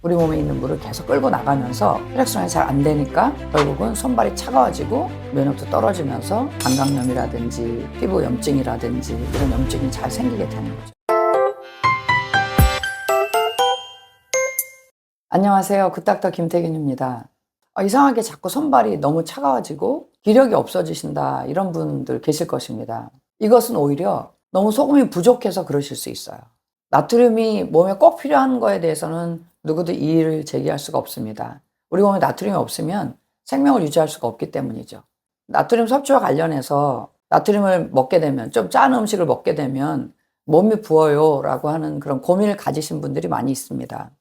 우리 몸에 있는 물을 계속 끌고 나가면서 혈액순환이 잘 안 되니까 결국은 손발이 차가워지고 면역도 떨어지면서 방광염이라든지 피부 염증이라든지 이런 염증이 잘 생기게 되는 거죠. 안녕하세요. 굿닥터 김태균입니다. 이상하게 자꾸 손발이 너무 차가워지고 기력이 없어지신다 이런 분들 계실 것입니다. 이것은 오히려 너무 소금이 부족해서 그러실 수 있어요. 나트륨이 몸에 꼭 필요한 거에 대해서는 누구도 이의를 제기할 수가 없습니다. 우리 몸에 나트륨이 없으면 생명을 유지할 수가 없기 때문이죠. 나트륨 섭취와 관련해서 나트륨을 먹게 되면, 좀 짠 음식을 먹게 되면 몸이 부어요 라고 하는 그런 고민을 가지신 분들이 많이 있습니다.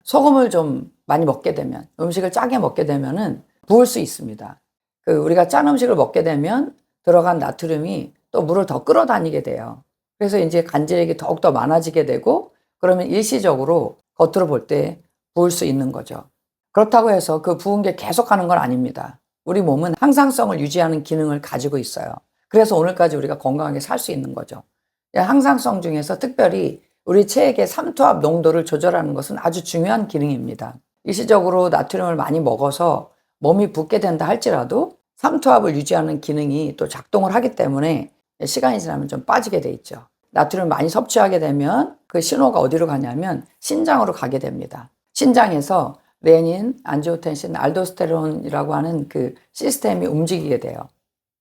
소금을 좀 많이 먹게 되면, 음식을 짜게 먹게 되면은 부을 수 있습니다. 우리가 짠 음식을 먹게 되면 들어간 나트륨이 또 물을 더 끌어다니게 돼요. 그래서 이제 간질액이 더욱더 많아지게 되고, 그러면 일시적으로 겉으로 볼 때 부을 수 있는 거죠. 그렇다고 해서 그 부은 게 계속 하는 건 아닙니다. 우리 몸은 항상성을 유지하는 기능을 가지고 있어요. 그래서 오늘까지 우리가 건강하게 살 수 있는 거죠. 항상성 중에서 특별히 우리 체액의 삼투압 농도를 조절하는 것은 아주 중요한 기능입니다. 일시적으로 나트륨을 많이 먹어서 몸이 붓게 된다 할지라도 삼투압을 유지하는 기능이 또 작동을 하기 때문에 시간이 지나면 좀 빠지게 돼 있죠. 나트륨을 많이 섭취하게 되면 그 신호가 어디로 가냐면 신장으로 가게 됩니다. 신장에서 레닌, 안지오텐신, 알도스테론이라고 하는 그 시스템이 움직이게 돼요.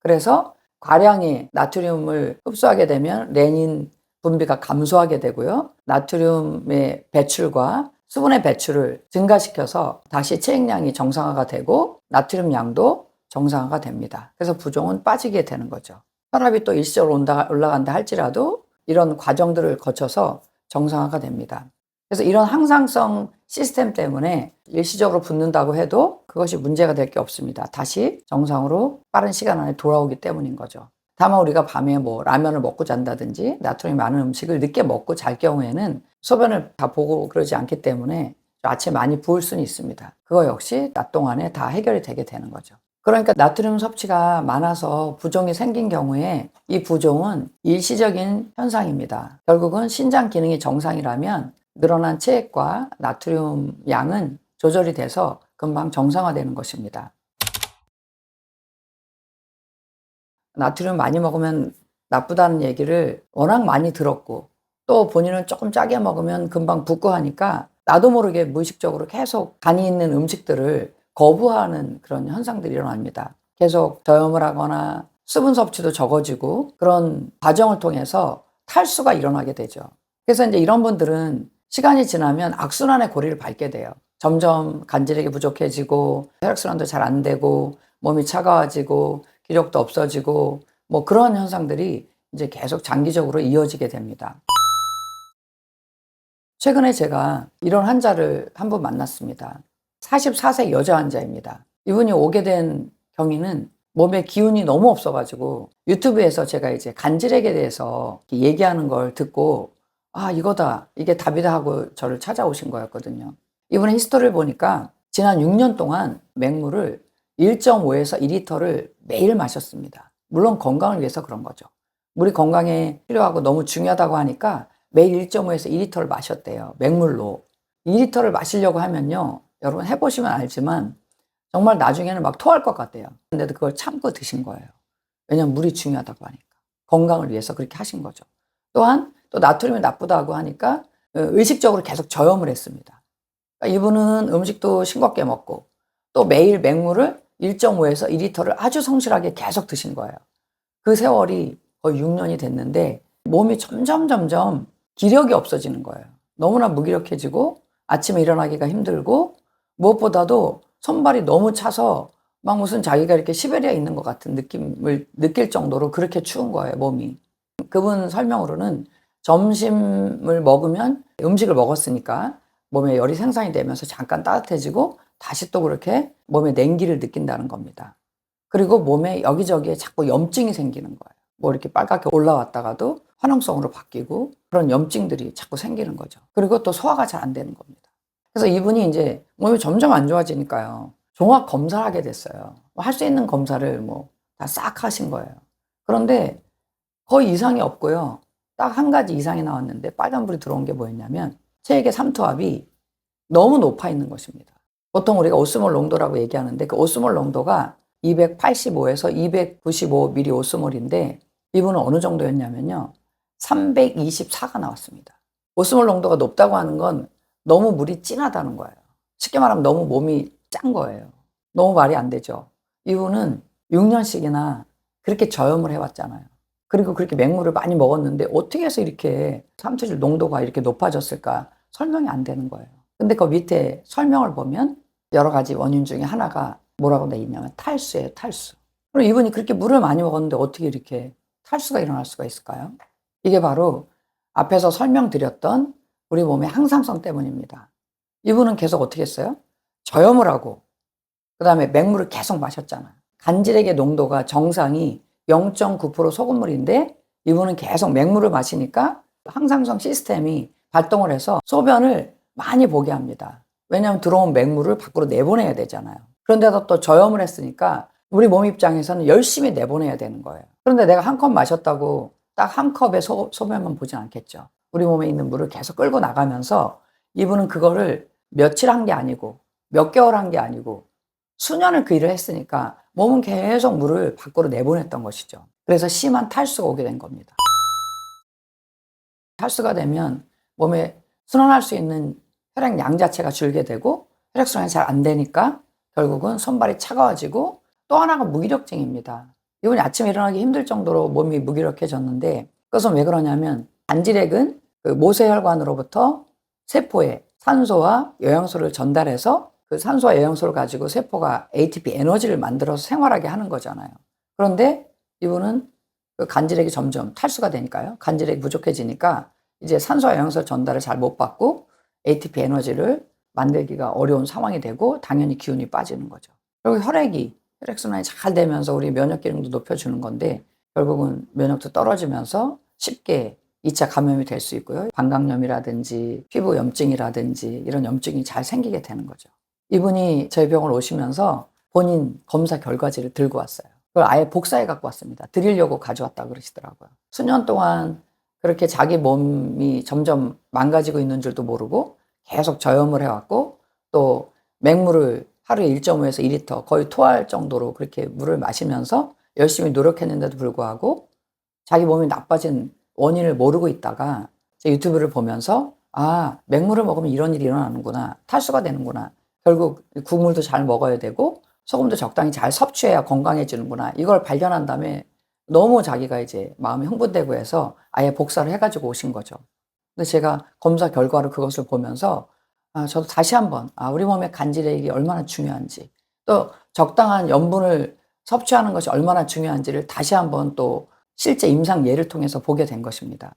그래서 과량의 나트륨을 흡수하게 되면 레닌 분비가 감소하게 되고요. 나트륨의 배출과 수분의 배출을 증가시켜서 다시 체액량이 정상화가 되고 나트륨 양도 정상화가 됩니다. 그래서 부종은 빠지게 되는 거죠. 혈압이 또 일시적으로 올라간다 할지라도 이런 과정들을 거쳐서 정상화가 됩니다. 그래서 이런 항상성 시스템 때문에 일시적으로 붓는다고 해도 그것이 문제가 될 게 없습니다. 다시 정상으로 빠른 시간 안에 돌아오기 때문인 거죠. 다만 우리가 밤에 라면을 먹고 잔다든지 나트륨이 많은 음식을 늦게 먹고 잘 경우에는 소변을 다 보고 그러지 않기 때문에 아침에 많이 부을 수는 있습니다. 그거 역시 낮 동안에 다 해결이 되게 되는 거죠. 그러니까 나트륨 섭취가 많아서 부종이 생긴 경우에 이 부종은 일시적인 현상입니다. 결국은 신장 기능이 정상이라면 늘어난 체액과 나트륨 양은 조절이 돼서 금방 정상화되는 것입니다. 나트륨 많이 먹으면 나쁘다는 얘기를 워낙 많이 들었고, 또 본인은 조금 짜게 먹으면 금방 붓고 하니까 나도 모르게 무의식적으로 계속 간이 있는 음식들을 거부하는 그런 현상들이 일어납니다. 계속 저염을 하거나 수분 섭취도 적어지고 그런 과정을 통해서 탈수가 일어나게 되죠. 그래서 이제 이런 분들은 시간이 지나면 악순환의 고리를 밟게 돼요. 점점 간질액이 부족해지고 혈액순환도 잘 안 되고 몸이 차가워지고 기력도 없어지고 그런 현상들이 이제 계속 장기적으로 이어지게 됩니다. 최근에 제가 이런 환자를 한 분 만났습니다. 44세 여자 환자입니다. 이분이 오게 된 경위는 몸에 기운이 너무 없어가지고 유튜브에서 제가 이제 간질액에 대해서 얘기하는 걸 듣고 이거다, 이게 답이다 하고 저를 찾아오신 거였거든요. 이분의 히스토리를 보니까 지난 6년 동안 맹물을 1.5에서 2리터를 매일 마셨습니다. 물론 건강을 위해서 그런 거죠. 물이 건강에 필요하고 너무 중요하다고 하니까 매일 1.5에서 2리터를 마셨대요. 맹물로. 2리터를 마시려고 하면요, 여러분 해보시면 알지만 정말 나중에는 막 토할 것 같아요. 근데도 그걸 참고 드신 거예요. 왜냐면 물이 중요하다고 하니까. 건강을 위해서 그렇게 하신 거죠. 또한 또 나트륨이 나쁘다고 하니까 의식적으로 계속 저염을 했습니다. 그러니까 이분은 음식도 싱겁게 먹고 또 매일 맹물을 1.5에서 2리터를 아주 성실하게 계속 드신 거예요. 그 세월이 거의 6년이 됐는데 몸이 점점 기력이 없어지는 거예요. 너무나 무기력해지고 아침에 일어나기가 힘들고 무엇보다도 손발이 너무 차서 막 무슨 자기가 이렇게 시베리아에 있는 것 같은 느낌을 느낄 정도로 그렇게 추운 거예요, 몸이. 그분 설명으로는 점심을 먹으면 음식을 먹었으니까 몸에 열이 생산이 되면서 잠깐 따뜻해지고 다시 또 그렇게 몸에 냉기를 느낀다는 겁니다. 그리고 몸에 여기저기에 자꾸 염증이 생기는 거예요. 이렇게 빨갛게 올라왔다가도 화농성으로 바뀌고 그런 염증들이 자꾸 생기는 거죠. 그리고 또 소화가 잘 안 되는 겁니다. 그래서 이분이 이제 몸이 점점 안 좋아지니까요, 종합 검사를 하게 됐어요. 할 수 있는 검사를 다 싹 하신 거예요. 그런데 거의 이상이 없고요. 딱 한 가지 이상이 나왔는데 빨간불이 들어온 게 뭐였냐면 체액의 삼투압이 너무 높아 있는 것입니다. 보통 우리가 오스몰 농도라고 얘기하는데 그 오스몰 농도가 285에서 295ml 오스몰인데 이분은 어느 정도였냐면요. 324가 나왔습니다. 오스몰 농도가 높다고 하는 건 너무 물이 진하다는 거예요. 쉽게 말하면 너무 몸이 짠 거예요. 너무 말이 안 되죠. 이분은 6년씩이나 그렇게 저염을 해왔잖아요. 그리고 그렇게 맹물을 많이 먹었는데 어떻게 해서 이렇게 삼투질 농도가 이렇게 높아졌을까 설명이 안 되는 거예요. 근데 그 밑에 설명을 보면 여러 가지 원인 중에 하나가 뭐라고 돼 있냐면 탈수예요, 탈수. 그럼 이분이 그렇게 물을 많이 먹었는데 어떻게 이렇게 탈수가 일어날 수가 있을까요? 이게 바로 앞에서 설명드렸던 우리 몸의 항상성 때문입니다. 이분은 계속 어떻게 했어요? 저염을 하고 그 다음에 맹물을 계속 마셨잖아요. 간질액의 농도가 정상이 0.9% 소금물인데 이분은 계속 맹물을 마시니까 항상성 시스템이 발동을 해서 소변을 많이 보게 합니다. 왜냐하면 들어온 맹물을 밖으로 내보내야 되잖아요. 그런데도 또 저염을 했으니까 우리 몸 입장에서는 열심히 내보내야 되는 거예요. 그런데 내가 한 컵 마셨다고 딱 한 컵의 소변만 보진 않겠죠. 우리 몸에 있는 물을 계속 끌고 나가면서 이분은 그거를 며칠 한 게 아니고 몇 개월 한 게 아니고 수년을 그 일을 했으니까 몸은 계속 물을 밖으로 내보냈던 것이죠. 그래서 심한 탈수가 오게 된 겁니다. 탈수가 되면 몸에 순환할 수 있는 혈액량 자체가 줄게 되고 혈액순환이 잘 안 되니까 결국은 손발이 차가워지고 또 하나가 무기력증입니다. 이분이 아침에 일어나기 힘들 정도로 몸이 무기력해졌는데 그것은 왜 그러냐면 간질액은 그 모세혈관으로부터 세포에 산소와 영양소를 전달해서 그 산소와 영양소를 가지고 세포가 ATP 에너지를 만들어서 생활하게 하는 거잖아요. 그런데 이분은 그 간질액이 점점 탈수가 되니까요. 간질액이 부족해지니까 이제 산소와 영양소 전달을 잘 못 받고 ATP 에너지를 만들기가 어려운 상황이 되고 당연히 기운이 빠지는 거죠. 그리고 혈액순환이 잘 되면서 우리 면역 기능도 높여주는 건데 결국은 면역도 떨어지면서 쉽게 2차 감염이 될 수 있고요. 방광염이라든지 피부 염증이라든지 이런 염증이 잘 생기게 되는 거죠. 이분이 저희 병원 오시면서 본인 검사 결과지를 들고 왔어요. 그걸 아예 복사해 갖고 왔습니다. 드리려고 가져왔다 그러시더라고요. 수년 동안 그렇게 자기 몸이 점점 망가지고 있는 줄도 모르고 계속 저염을 해왔고 또 맹물을 하루에 1.5에서 2리터 거의 토할 정도로 그렇게 물을 마시면서 열심히 노력했는데도 불구하고 자기 몸이 나빠진 원인을 모르고 있다가 제 유튜브를 보면서 아, 맹물을 먹으면 이런 일이 일어나는구나. 탈수가 되는구나. 결국 국물도 잘 먹어야 되고 소금도 적당히 잘 섭취해야 건강해지는구나. 이걸 발견한 다음에 너무 자기가 이제 마음이 흥분되고 해서 아예 복사를 해가지고 오신 거죠. 근데 제가 검사 결과로 그것을 보면서 저도 다시 한번 우리 몸의 간질액이 얼마나 중요한지 또 적당한 염분을 섭취하는 것이 얼마나 중요한지를 다시 한번 또 실제 임상 예를 통해서 보게 된 것입니다.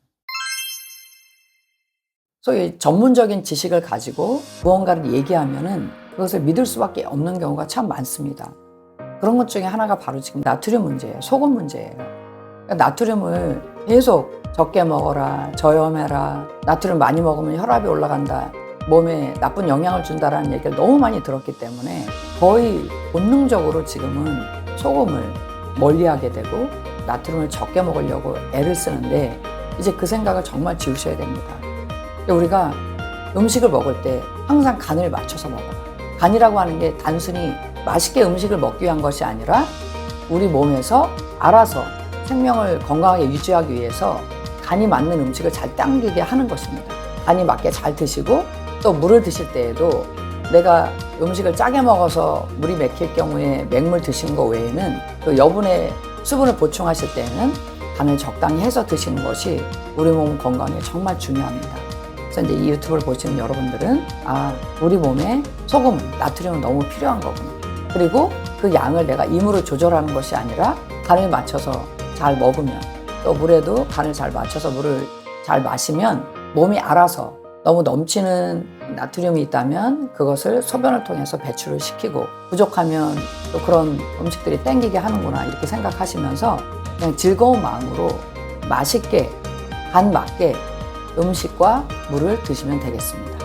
소위 전문적인 지식을 가지고 무언가를 얘기하면은 그것을 믿을 수밖에 없는 경우가 참 많습니다. 그런 것 중에 하나가 바로 지금 나트륨 문제예요. 소금 문제예요. 그러니까 나트륨을 계속 적게 먹어라, 저염해라, 나트륨 많이 먹으면 혈압이 올라간다, 몸에 나쁜 영향을 준다라는 얘기를 너무 많이 들었기 때문에 거의 본능적으로 지금은 소금을 멀리하게 되고 나트륨을 적게 먹으려고 애를 쓰는데 이제 그 생각을 정말 지우셔야 됩니다. 우리가 음식을 먹을 때 항상 간을 맞춰서 먹어요. 간이라고 하는 게 단순히 맛있게 음식을 먹기 위한 것이 아니라 우리 몸에서 알아서 생명을 건강하게 유지하기 위해서 간이 맞는 음식을 잘 당기게 하는 것입니다. 간이 맞게 잘 드시고 또 물을 드실 때에도 내가 음식을 짜게 먹어서 물이 막힐 경우에 맹물 드시는 거 외에는 그 여분의 수분을 보충하실 때는 간을 적당히 해서 드시는 것이 우리 몸 건강에 정말 중요합니다. 그래서 이제 이 유튜브를 보시는 여러분들은 우리 몸에 소금, 나트륨은 너무 필요한 거구나. 그리고 그 양을 내가 임으로 조절하는 것이 아니라 간을 맞춰서 잘 먹으면 또 물에도 간을 잘 맞춰서 물을 잘 마시면 몸이 알아서 너무 넘치는 나트륨이 있다면 그것을 소변을 통해서 배출을 시키고 부족하면 또 그런 음식들이 땡기게 하는구나 이렇게 생각하시면서 그냥 즐거운 마음으로 맛있게 간 맞게 음식과 물을 드시면 되겠습니다.